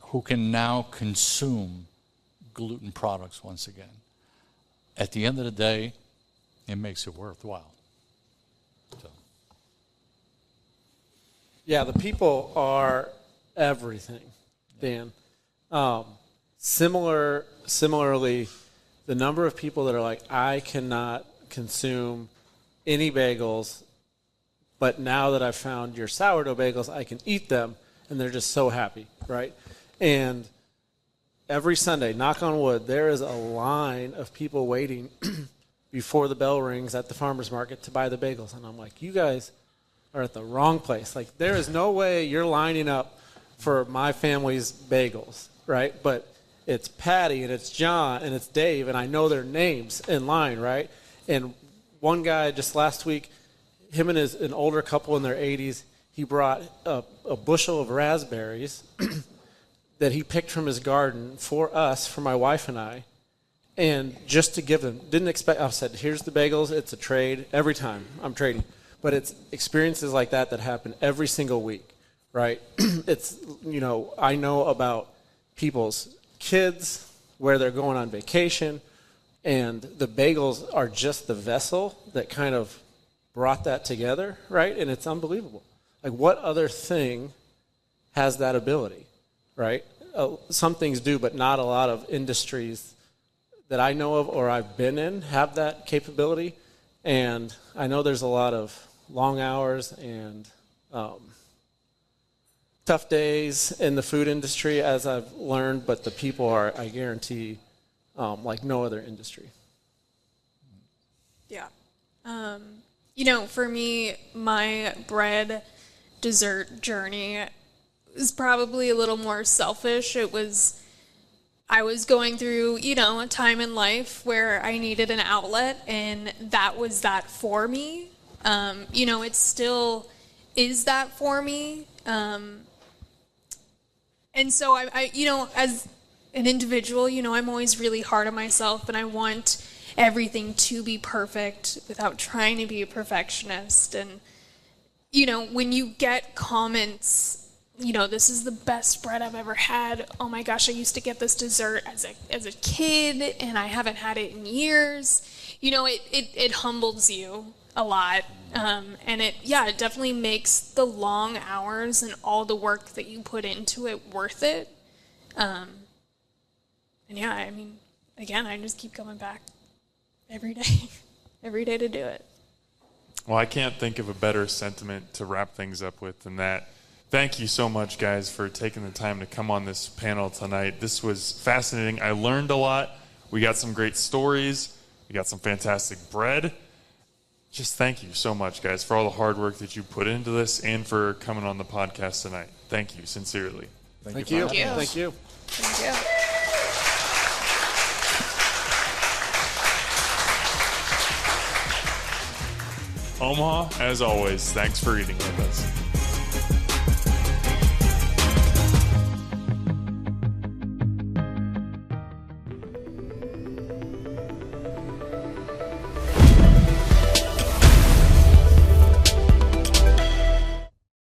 who can now consume gluten products once again. At the end of the day, it makes it worthwhile. Yeah, the people are everything, Dan. Similarly, the number of people that are like, I cannot consume any bagels, but now that I've found your sourdough bagels, I can eat them, and they're just so happy, right? And every Sunday, knock on wood, there is a line of people waiting before the bell rings at the farmer's market to buy the bagels. And I'm like, you guys are at the wrong place. Like, there is no way you're lining up for my family's bagels, right? But it's Patty, and it's John, and it's Dave, and I know their names in line, right? And one guy just last week, him and an older couple in their 80s, he brought a bushel of raspberries that he picked from his garden for us, for my wife and I, and just to give them. Didn't expect, I said, here's the bagels, it's a trade. Every time I'm trading. But it's experiences like that happen every single week, right? It's, I know about people's kids, where they're going on vacation, and the bagels are just the vessel that kind of brought that together, right? And it's unbelievable. Like, what other thing has that ability, right? Some things do, but not a lot of industries that I know of or I've been in have that capability. And I know there's a lot of long hours and tough days in the food industry, as I've learned, but the people are, I guarantee, like no other industry. Yeah. For me, my bread dessert journey is probably a little more selfish. I was going through, a time in life where I needed an outlet, and that was that for me. It still is that for me. And so I as an individual, I'm always really hard on myself, and I want everything to be perfect without trying to be a perfectionist. And, when you get comments, this is the best bread I've ever had. Oh my gosh, I used to get this dessert as a kid, and I haven't had it in years. It humbles you a lot. And it definitely makes the long hours and all the work that you put into it worth it. Again, I just keep coming back every day to do it. Well, I can't think of a better sentiment to wrap things up with than that. Thank you so much, guys, for taking the time to come on this panel tonight. This was fascinating. I learned a lot. We got some great stories. We got some fantastic bread. Just thank you so much, guys, for all the hard work that you put into this and for coming on the podcast tonight. Thank you, sincerely. Thank you. Thank you. Thank you. Omaha, as always, thanks for eating with us.